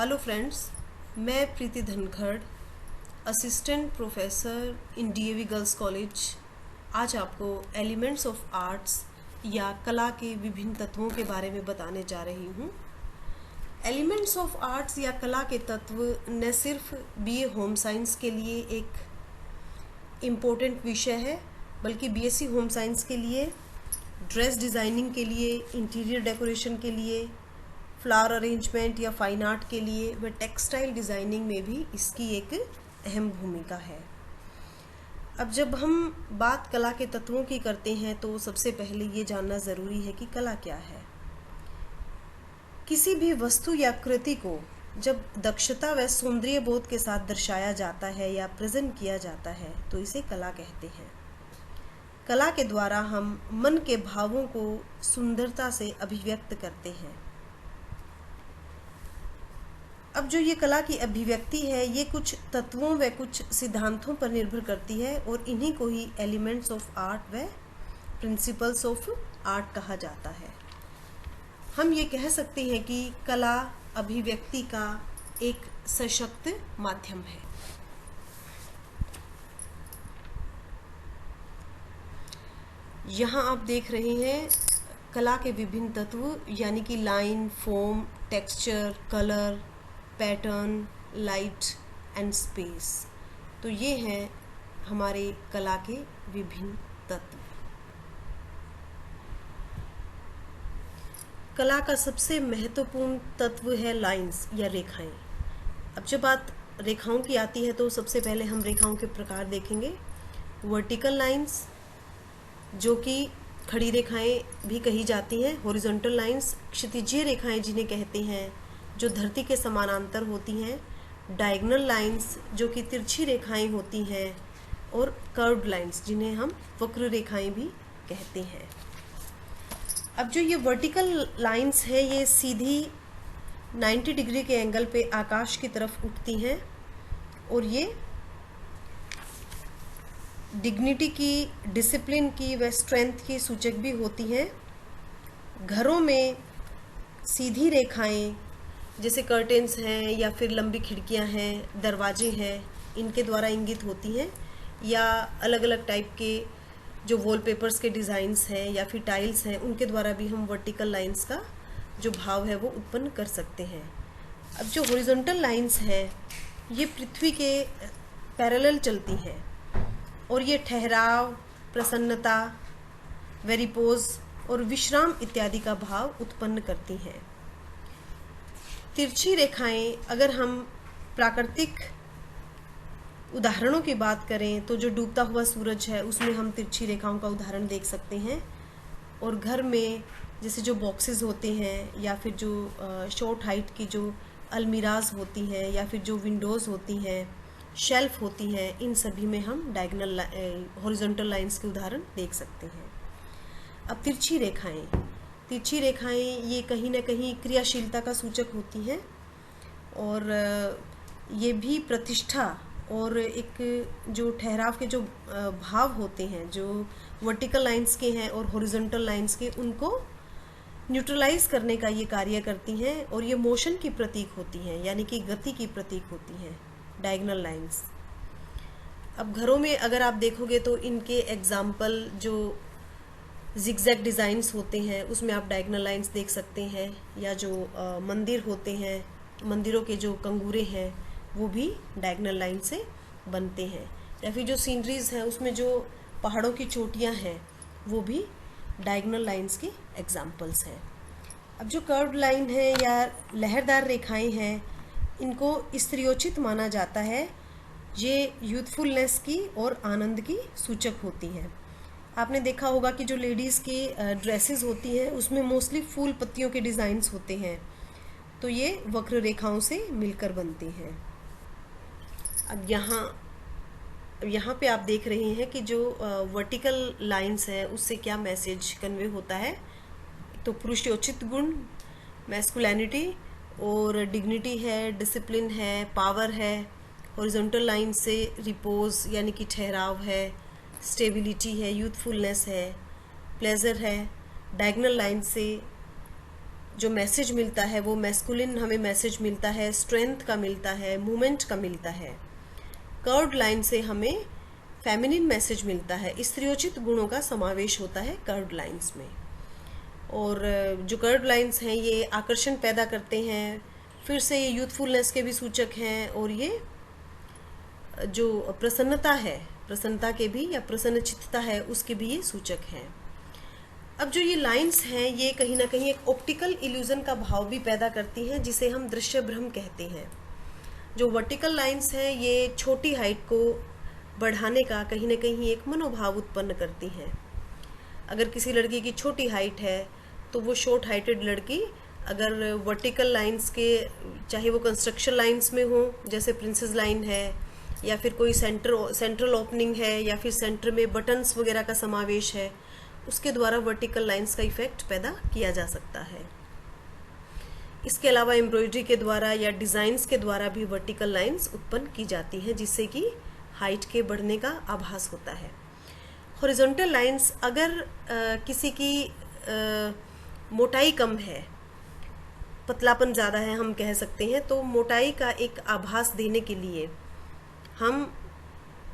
Hello friends, मैं Preeti Dhankhar, assistant professor in DAV girls college आज आपको एलिमेंट्स ऑफ आर्ट्स या कला के विभिन्न तत्वों के बारे में बताने जा रही हूँ। एलिमेंट्स ऑफ आर्ट्स या कला के तत्व न सिर्फ बीए होम साइंस के लिए एक इम्पोर्टेंट विषय है, बल्कि बीएससी होम साइंस के लिए, ड्रेस डिज़ाइनिंग के लिए, इंटीरियर डेकोरेशन के लिए, फ्लावर अरेंजमेंट या फाइन आर्ट के लिए व टेक्सटाइल डिज़ाइनिंग में भी इसकी एक अहम भूमिका है। अब जब हम बात कला के तत्वों की करते हैं तो सबसे पहले ये जानना ज़रूरी है कि कला क्या है। किसी भी वस्तु या कृति को जब दक्षता व सौंदर्य बोध के साथ दर्शाया जाता है या प्रेजेंट किया जाता है तो इसे कला कहते हैं। कला के द्वारा हम मन के भावों को सुंदरता से अभिव्यक्त करते हैं। अब जो ये कला की अभिव्यक्ति है ये कुछ तत्वों व कुछ सिद्धांतों पर निर्भर करती है और इन्हीं को ही एलिमेंट्स ऑफ आर्ट व प्रिंसिपल्स ऑफ आर्ट कहा जाता है। हम ये कह सकते हैं कि कला अभिव्यक्ति का एक सशक्त माध्यम है। यहाँ आप देख रहे हैं कला के विभिन्न तत्व, यानी कि line, form, texture, colour, pattern, light and space. तो ये हैं हमारे कला के विभिन्न तत्व। कला का सबसे महत्वपूर्ण तत्व है लाइंस या रेखाएं। अब जब बात रेखाओं की आती है तो सबसे पहले हम रेखाओं के प्रकार देखेंगे। वर्टिकल लाइंस जो कि खड़ी रेखाएं भी कही जाती हैं, हॉरिजॉन्टल लाइंस क्षितिजीय रेखाएं जिन्हें कहते हैं जो धरती के समानांतर होती हैं, डायगोनल लाइंस जो कि तिरछी रेखाएं होती हैं, और कर्व्ड लाइंस जिन्हें हम वक्र रेखाएं भी कहते हैं। अब जो ये वर्टिकल लाइंस है ये सीधी 90 डिग्री के एंगल पे आकाश की तरफ उठती हैं और ये डिग्निटी की, डिसिप्लिन की व स्ट्रेंथ की सूचक भी होती हैं। घरों में सीधी रेखाएं जैसे कर्टेन्स हैं या फिर लंबी खिड़कियां हैं, दरवाजे हैं, इनके द्वारा इंगित होती हैं, या अलग अलग टाइप के जो वॉलपेपर्स के डिज़ाइंस हैं या फिर टाइल्स हैं उनके द्वारा भी हम वर्टिकल लाइंस का जो भाव है वो उत्पन्न कर सकते हैं। अब जो हॉरिजॉन्टल लाइंस हैं ये पृथ्वी के पैरेलल चलती हैं और ये ठहराव, प्रसन्नता, वेरिपोज और विश्राम इत्यादि का भाव उत्पन्न करती हैं। तिरछी रेखाएं, अगर हम प्राकृतिक उदाहरणों की बात करें तो जो डूबता हुआ सूरज है उसमें हम तिरछी रेखाओं का उदाहरण देख सकते हैं। और घर में जैसे जो बॉक्सेस होते हैं या फिर जो शॉर्ट हाइट की जो अलमीराज होती हैं या फिर जो विंडोज़ होती हैं, शेल्फ होती हैं, इन सभी में हम डायगोनल हॉरिजॉन्टल लाइंस के उदाहरण देख सकते हैं। अब तिरछी रेखाएं ये कहीं ना कहीं क्रियाशीलता का सूचक होती हैं और ये भी प्रतिष्ठा और एक जो ठहराव के जो भाव होते हैं जो वर्टिकल लाइंस के हैं और हॉरिजॉन्टल लाइंस के, उनको न्यूट्रलाइज करने का ये कार्य करती हैं और ये मोशन की प्रतीक होती हैं, यानी कि गति की प्रतीक होती हैं डायगोनल लाइंस। अब घरों में अगर आप देखोगे तो इनके एग्जाम्पल जो जिगजैग डिज़ाइंस होते हैं उसमें आप डायगोनल लाइंस देख सकते हैं, या जो मंदिर होते हैं, मंदिरों के जो कंगूरे हैं वो भी डायगोनल लाइन से बनते हैं, या फिर जो सीनरीज हैं उसमें जो पहाड़ों की चोटियां हैं वो भी डायगोनल लाइंस के एग्जाम्पल्स हैं। अब जो कर्व्ड लाइन है या लहरदार रेखाएं हैं इनको स्त्रियोचित माना जाता है। ये यूथफुलनेस की और आनंद की सूचक होती हैं। आपने देखा होगा कि जो लेडीज़ की ड्रेसेस होती हैं उसमें मोस्टली फूल पत्तियों के डिज़ाइंस होते हैं, तो ये वक्र रेखाओं से मिलकर बनती हैं। अब यहाँ पे आप देख रहे हैं कि जो वर्टिकल लाइंस है उससे क्या मैसेज कन्वे होता है। तो पुरुषोचित गुण, मैस्कुलिनिटी और डिग्निटी है, डिसिप्लिन है, पावर है। हॉरिजॉन्टल लाइन से रिपोज यानी कि ठहराव है, स्टेबिलिटी है, यूथफुलनेस है, प्लेजर है। डायगोनल लाइन से जो मैसेज मिलता है वो मैस्कुलिन हमें मैसेज मिलता है, स्ट्रेंथ का मिलता है, मूवमेंट का मिलता है। कर्व्ड लाइन से हमें फेमिनिन मैसेज मिलता है। स्त्रियोचित गुणों का समावेश होता है कर्व्ड लाइंस में। और जो कर्व्ड लाइंस हैं ये आकर्षण पैदा करते हैं, फिर से ये यूथफुलनेस के भी सूचक हैं, और ये जो प्रसन्नता है, प्रसन्नता के भी या प्रसन्नचित्तता है उसके भी ये सूचक हैं। अब जो ये लाइंस हैं ये कहीं ना कहीं एक ऑप्टिकल इल्यूजन का भाव भी पैदा करती हैं, जिसे हम दृश्य भ्रम कहते हैं। जो वर्टिकल लाइंस हैं ये छोटी हाइट को बढ़ाने का कहीं ना कहीं एक मनोभाव उत्पन्न करती हैं। अगर किसी लड़की की छोटी हाइट है तो वो शॉर्ट हाइटेड लड़की अगर वर्टिकल लाइंस के, चाहे वो कंस्ट्रक्शन लाइंस में हो जैसे प्रिंसेस लाइन है, या फिर कोई सेंट्रल ओपनिंग है, या फिर सेंटर में बटन्स वगैरह का समावेश है, उसके द्वारा वर्टिकल लाइंस का इफेक्ट पैदा किया जा सकता है। इसके अलावा एम्ब्रॉयडरी के द्वारा या डिज़ाइंस के द्वारा भी वर्टिकल लाइंस उत्पन्न की जाती हैं, जिससे कि हाइट के बढ़ने का आभास होता है। हॉरिजॉन्टल लाइंस, अगर किसी की मोटाई कम है, पतलापन ज़्यादा है हम कह सकते हैं, तो मोटाई का एक आभास देने के लिए हम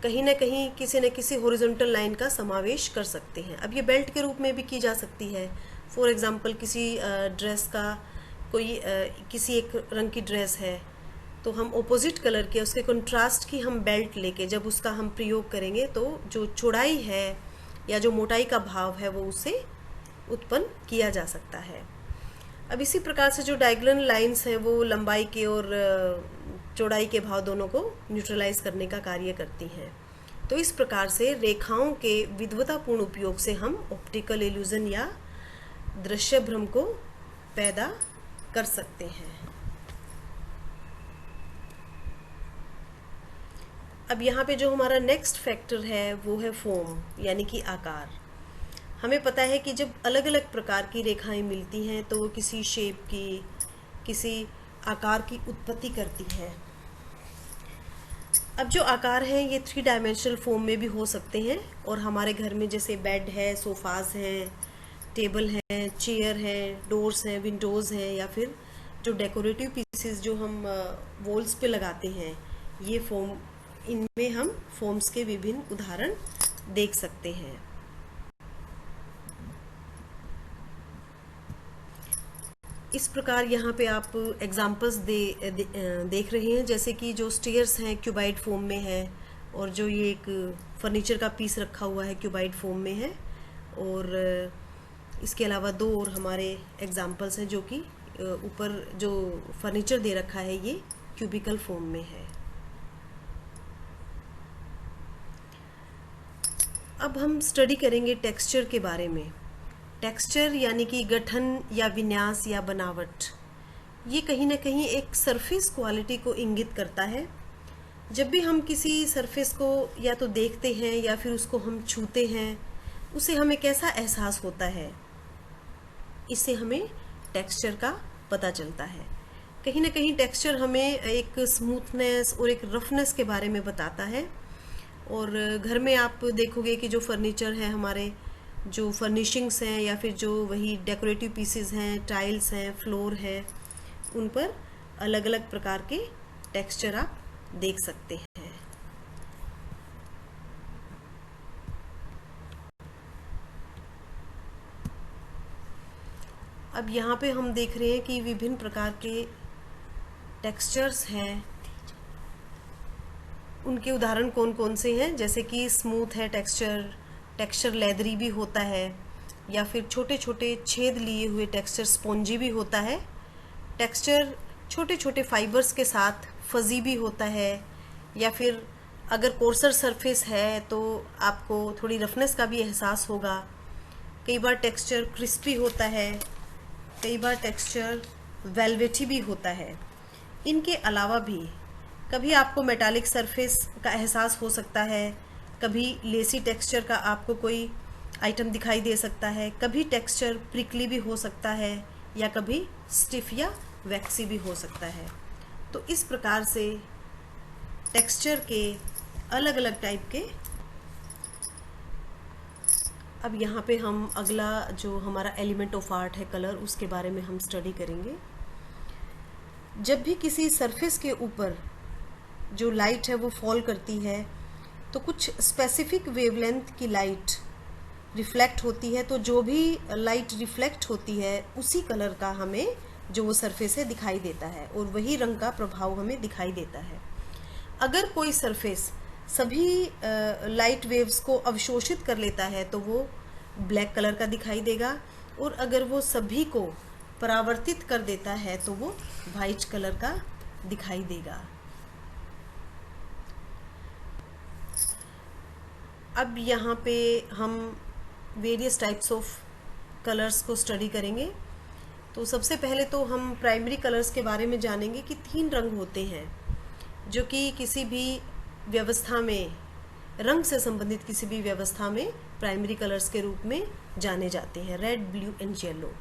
कहीं ना कहीं किसी न किसी हॉरिजॉन्टल लाइन का समावेश कर सकते हैं। अब ये बेल्ट के रूप में भी की जा सकती है। फॉर एग्जांपल किसी ड्रेस का कोई किसी एक रंग की ड्रेस है तो हम ऑपोजिट कलर के उसके कंट्रास्ट की हम बेल्ट लेके जब उसका हम प्रयोग करेंगे तो जो चौड़ाई है या जो मोटाई का भाव है वो उससे उत्पन्न किया जा सकता है। अब इसी प्रकार से जो डायगोनल लाइंस हैं वो लंबाई के और चौड़ाई के भाव दोनों को न्यूट्रलाइज करने का कार्य करती हैं। तो इस प्रकार से रेखाओं के विद्वतापूर्ण उपयोग से हम ऑप्टिकल इल्यूजन या दृश्य भ्रम को पैदा कर सकते हैं। अब यहाँ पे जो हमारा नेक्स्ट फैक्टर है वो है फॉर्म, यानी कि आकार। हमें पता है कि जब अलग अलग प्रकार की रेखाएं मिलती हैं तो वो किसी शेप की, किसी आकार की उत्पत्ति करती है। अब जो आकार हैं ये 3 डायमेंशनल फॉर्म में भी हो सकते हैं, और हमारे घर में जैसे बेड है, सोफाज हैं, टेबल हैं, चेयर हैं, डोर्स हैं, विंडोज़ हैं, या फिर जो डेकोरेटिव पीसेस जो हम वॉल्स पे लगाते हैं, ये फॉर्म, इनमें हम फॉर्म्स के विभिन्न उदाहरण देख सकते हैं। इस प्रकार यहाँ पे आप एग्जाम्पल्स देख रहे हैं, जैसे कि जो स्टेयर्स हैं क्यूबाइड फॉर्म में है, और जो ये एक फर्नीचर का पीस रखा हुआ है क्यूबाइड फॉर्म में है, और इसके अलावा 2 और हमारे एग्जाम्पल्स हैं जो कि ऊपर जो फर्नीचर दे रखा है ये क्यूबिकल फॉर्म में है। अब हम स्टडी करेंगे टेक्सचर के बारे में। टेक्सचर यानी कि गठन या विन्यास या बनावट, ये कहीं ना कहीं एक सरफेस क्वालिटी को इंगित करता है। जब भी हम किसी सरफेस को या तो देखते हैं या फिर उसको हम छूते हैं, उसे हमें कैसा एहसास होता है, इससे हमें टेक्सचर का पता चलता है। कहीं ना कहीं टेक्सचर हमें एक स्मूथनेस और एक रफनेस के बारे में बताता है। और घर में आप देखोगे कि जो फर्नीचर है, हमारे जो फर्निशिंग्स हैं, या फिर जो वही डेकोरेटिव पीसेस हैं, टाइल्स हैं, फ्लोर है, उन पर अलग अलग प्रकार के टेक्सचर आप देख सकते हैं। अब यहाँ पे हम देख रहे हैं कि विभिन्न प्रकार के टेक्सचर्स हैं, उनके उदाहरण कौन कौन से हैं। जैसे कि स्मूथ है टेक्सचर लेदरी भी होता है, या फिर छोटे छोटे छेद लिए हुए टेक्सचर स्पॉन्जी भी होता है। टेक्सचर छोटे छोटे फाइबर्स के साथ फजी भी होता है, या फिर अगर कोर्सर सरफेस है तो आपको थोड़ी रफनेस का भी एहसास होगा। कई बार टेक्सचर क्रिस्पी होता है, कई बार टेक्सचर वेलवेटी भी होता है। इनके अलावा भी कभी आपको मेटालिक सरफेस का एहसास हो सकता है, कभी लेसी टेक्सचर का आपको कोई आइटम दिखाई दे सकता है, कभी टेक्सचर प्रिकली भी हो सकता है, या कभी स्टिफ या वैक्सी भी हो सकता है। तो इस प्रकार से टेक्सचर के अलग अलग टाइप के अब यहाँ पे हम अगला जो हमारा एलिमेंट ऑफ आर्ट है कलर, उसके बारे में हम स्टडी करेंगे। जब भी किसी सरफेस के ऊपर जो लाइट है वो फॉल करती है तो कुछ स्पेसिफिक वेवलेंथ की लाइट रिफ्लेक्ट होती है, तो जो भी लाइट रिफ्लेक्ट होती है उसी कलर का हमें जो वो सरफेस है दिखाई देता है और वही रंग का प्रभाव हमें दिखाई देता है। अगर कोई सरफेस सभी लाइट वेव्स को अवशोषित कर लेता है तो वो ब्लैक कलर का दिखाई देगा, और अगर वो सभी को परावर्तित कर देता है तो वो वाइट कलर का दिखाई देगा। अब यहाँ पे हम वेरियस टाइप्स ऑफ कलर्स को स्टडी करेंगे। तो सबसे पहले तो हम प्राइमरी कलर्स के बारे में जानेंगे कि 3 रंग होते हैं जो कि किसी भी व्यवस्था में, रंग से संबंधित किसी भी व्यवस्था में प्राइमरी कलर्स के रूप में जाने जाते हैं, रेड, ब्लू एंड येलो।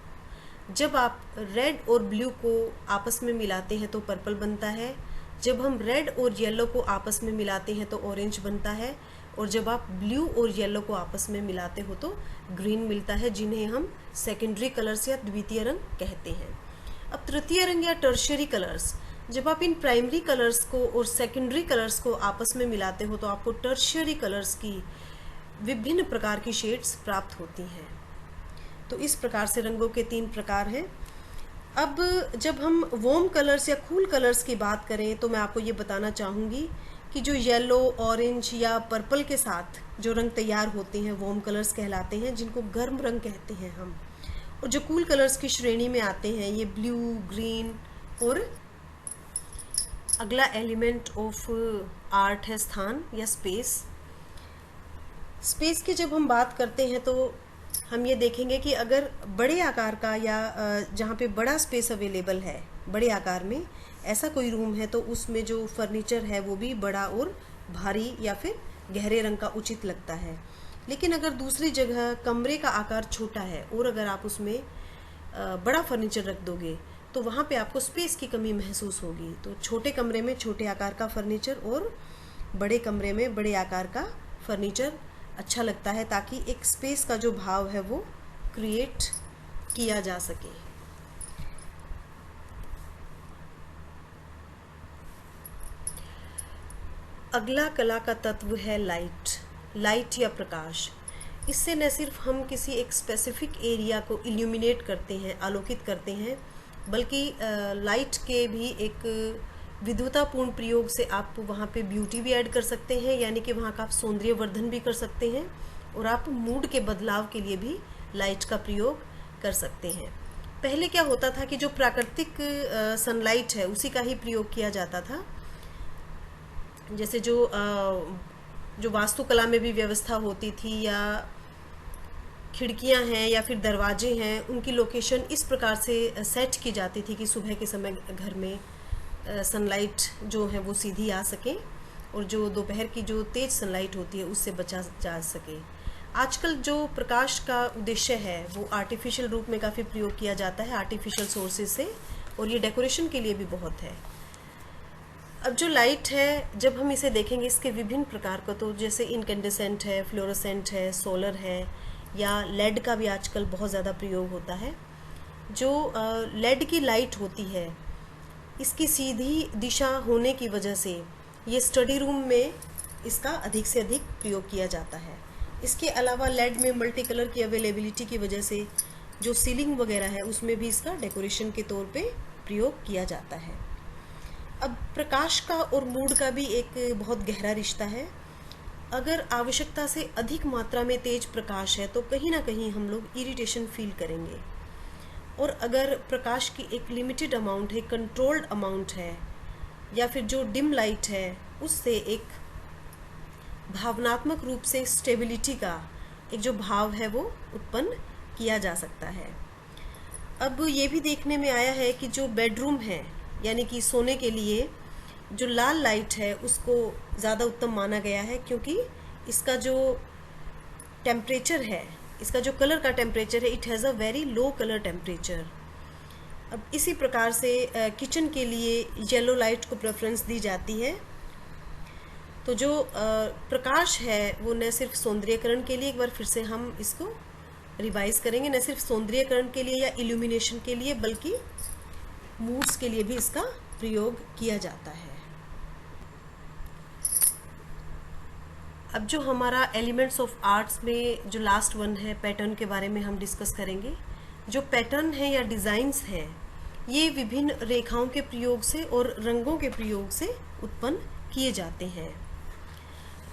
जब आप रेड और ब्लू को आपस में मिलाते हैं तो पर्पल बनता है, जब हम रेड और येलो को आपस में मिलाते हैं तो ऑरेंज बनता है, और जब आप ब्लू और येलो को आपस में मिलाते हो तो ग्रीन मिलता है, जिन्हें हम सेकेंडरी कलर्स या द्वितीय रंग कहते हैं। अब तृतीय रंग या टर्शियरी कलर्स, जब आप इन प्राइमरी कलर्स को और सेकेंडरी कलर्स को आपस में मिलाते हो तो आपको टर्शियरी कलर्स की विभिन्न प्रकार की शेड्स प्राप्त होती हैं। तो इस प्रकार से रंगों के 3 प्रकार हैं। अब जब हम वार्म कलर्स या कूल कलर्स की बात करें तो मैं आपको ये बताना चाहूँगी कि जो येलो, ऑरेंज या पर्पल के साथ जो रंग तैयार होते हैं वार्म कलर्स कहलाते हैं, जिनको गर्म रंग कहते हैं हम। और जो कूल कलर्स की श्रेणी में आते हैं ये ब्लू, ग्रीन, और अगला एलिमेंट ऑफ आर्ट है स्थान या स्पेस। स्पेस की जब हम बात करते हैं तो हम ये देखेंगे कि अगर बड़े आकार का या जहाँ पे बड़ा स्पेस अवेलेबल है बड़े आकार में, ऐसा कोई रूम है तो उसमें जो फर्नीचर है वो भी बड़ा और भारी या फिर गहरे रंग का उचित लगता है। लेकिन अगर दूसरी जगह कमरे का आकार छोटा है और अगर आप उसमें बड़ा फर्नीचर रख दोगे तो वहाँ पे आपको स्पेस की कमी महसूस होगी। तो छोटे कमरे में छोटे आकार का फर्नीचर और बड़े कमरे में बड़े आकार का फर्नीचर अच्छा लगता है, ताकि एक स्पेस का जो भाव है वो क्रिएट किया जा सके। अगला कला का तत्व है लाइट या प्रकाश। इससे न सिर्फ हम किसी एक स्पेसिफिक एरिया को इल्यूमिनेट करते हैं, आलोकित करते हैं, बल्कि लाइट के भी एक विद्युतापूर्ण प्रयोग से आप वहाँ पे ब्यूटी भी ऐड कर सकते हैं, यानी कि वहाँ का आप सौंदर्यवर्धन भी कर सकते हैं, और आप मूड के बदलाव के लिए भी लाइट का प्रयोग कर सकते हैं। पहले क्या होता था कि जो प्राकृतिक सनलाइट है उसी का ही प्रयोग किया जाता था। जैसे जो वास्तुकला में भी व्यवस्था होती थी, या खिड़कियां हैं या फिर दरवाजे हैं, उनकी लोकेशन इस प्रकार से सेट की जाती थी कि सुबह के समय घर में सनलाइट जो है वो सीधी आ सके और जो दोपहर की जो तेज सनलाइट होती है उससे बचा जा सके। आजकल जो प्रकाश का उद्देश्य है वो आर्टिफिशियल रूप में काफ़ी प्रयोग किया जाता है, आर्टिफिशियल सोर्सेज से, और ये डेकोरेशन के लिए भी बहुत है। अब जो लाइट है जब हम इसे देखेंगे इसके विभिन्न प्रकार को, तो जैसे इनकैंडेसेंट है, फ्लोरोसेंट है, सोलर है, या लेड का भी आजकल बहुत ज़्यादा प्रयोग होता है। जो लेड की लाइट होती है इसकी सीधी दिशा होने की वजह से ये स्टडी रूम में इसका अधिक से अधिक प्रयोग किया जाता है। इसके अलावा लेड में मल्टी कलर की अवेलेबिलिटी की वजह से जो सीलिंग वगैरह है उसमें भी इसका डेकोरेशन के तौर पे प्रयोग किया जाता है। अब प्रकाश का और मूड का भी एक बहुत गहरा रिश्ता है। अगर आवश्यकता से अधिक मात्रा में तेज प्रकाश है तो कहीं ना कहीं हम लोग इरिटेशन फील करेंगे, और अगर प्रकाश की एक लिमिटेड अमाउंट है, कंट्रोल्ड अमाउंट है, या फिर जो डिम लाइट है उससे एक भावनात्मक रूप से स्टेबिलिटी का एक जो भाव है वो उत्पन्न किया जा सकता है। अब ये भी देखने में आया है कि जो बेडरूम है यानी कि सोने के लिए जो लाल लाइट है उसको ज़्यादा उत्तम माना गया है, क्योंकि इसका जो टेम्परेचर है, इसका जो कलर का टेम्परेचर है, it has a very low colour temperature. अब इसी प्रकार से किचन के लिए येलो लाइट को प्रेफरेंस दी जाती है। तो जो प्रकाश है वो न सिर्फ सौंदर्यकरण के लिए, एक बार फिर से हम इसको रिवाइज करेंगे, न सिर्फ सौंदर्यकरण के लिए या इल्यूमिनेशन के लिए बल्कि मूड्स के लिए भी इसका प्रयोग किया जाता है। अब जो हमारा एलिमेंट्स ऑफ आर्ट्स में जो लास्ट वन है, पैटर्न के बारे में हम डिस्कस करेंगे। जो पैटर्न है या डिज़ाइंस हैं, ये विभिन्न रेखाओं के प्रयोग से और रंगों के प्रयोग से उत्पन्न किए जाते हैं।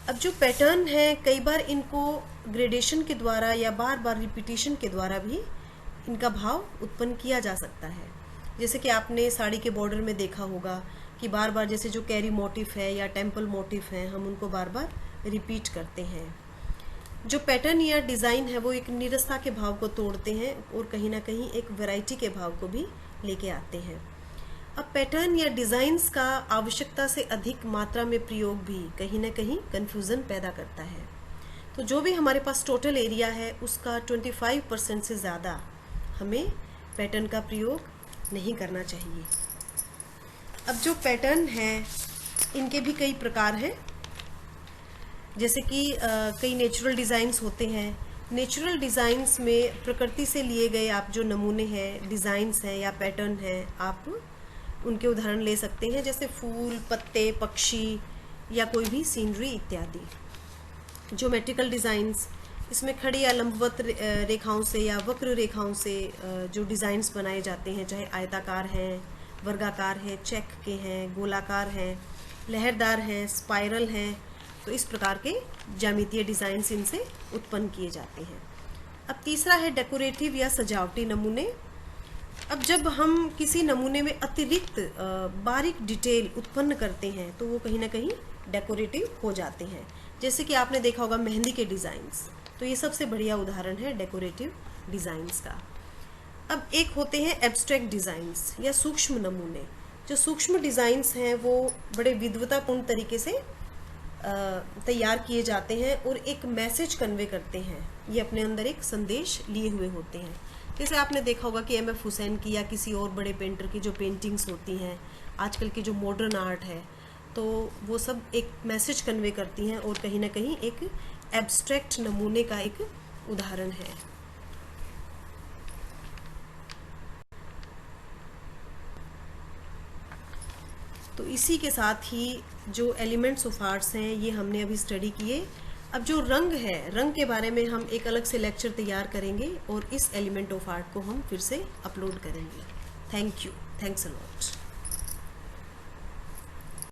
अब जो पैटर्न है, कई बार इनको ग्रेडेशन के द्वारा या बार बार रिपीटिशन के द्वारा भी इनका भाव उत्पन्न किया जा सकता है। जैसे कि आपने साड़ी के बॉर्डर में देखा होगा कि बार बार जैसे जो कैरी मोटिफ है या टेम्पल मोटिफ है, हम उनको बार बार रिपीट करते हैं। जो पैटर्न या डिज़ाइन है वो एक नीरसता के भाव को तोड़ते हैं और कहीं ना कहीं एक वैरायटी के भाव को भी लेके आते हैं। अब पैटर्न या डिज़ाइंस का आवश्यकता से अधिक मात्रा में प्रयोग भी कहीं ना कहीं कन्फ्यूज़न पैदा करता है। तो जो भी हमारे पास टोटल एरिया है उसका 25% से ज़्यादा हमें पैटर्न का प्रयोग नहीं करना चाहिए। अब जो पैटर्न है इनके भी कई प्रकार हैं, जैसे कि कई नेचुरल डिज़ाइंस होते हैं। नेचुरल डिज़ाइंस में प्रकृति से लिए गए आप जो नमूने हैं, डिज़ाइंस हैं या पैटर्न हैं, आप उनके उदाहरण ले सकते हैं, जैसे फूल, पत्ते, पक्षी या कोई भी सीनरी इत्यादि। ज्योमेट्रिकल डिज़ाइंस, इसमें खड़ी या लंबवत रेखाओं से या वक्र रेखाओं से जो डिज़ाइंस बनाए जाते हैं, चाहे आयताकार हैं, वर्गाकार हैं, चेक के हैं, गोलाकार हैं, लहरदार हैं, स्पाइरल हैं, तो इस प्रकार के ज्यामितीय डिज़ाइंस इनसे उत्पन्न किए जाते हैं। अब तीसरा है डेकोरेटिव या सजावटी नमूने। अब जब हम किसी नमूने में अतिरिक्त बारीक डिटेल उत्पन्न करते हैं तो वो कहीं ना कहीं डेकोरेटिव हो जाते हैं। जैसे कि आपने देखा होगा मेहंदी के डिज़ाइंस, तो ये सबसे बढ़िया उदाहरण है डेकोरेटिव डिज़ाइंस का। अब एक होते हैं एब्स्ट्रैक्ट डिज़ाइंस या सूक्ष्म नमूने। जो सूक्ष्म डिज़ाइंस हैं वो बड़े विद्वतापूर्ण तरीके से तैयार किए जाते हैं और एक मैसेज कन्वे करते हैं। ये अपने अंदर एक संदेश लिए हुए होते हैं। जैसे आपने देखा होगा कि M.F. हुसैन की या किसी और बड़े पेंटर की जो पेंटिंग्स होती हैं, आजकल की जो मॉडर्न आर्ट है, तो वो सब एक मैसेज कन्वे करती हैं और कहीं ना कहीं एक एब्स्ट्रैक्ट नमूने का एक उदाहरण है। तो इसी के साथ ही जो एलिमेंट्स ऑफ आर्ट्स हैं ये हमने अभी स्टडी किए। अब जो रंग है, रंग के बारे में हम एक अलग से लेक्चर तैयार करेंगे और इस एलिमेंट ऑफ आर्ट को हम फिर से अपलोड करेंगे। Thank you, thanks a lot.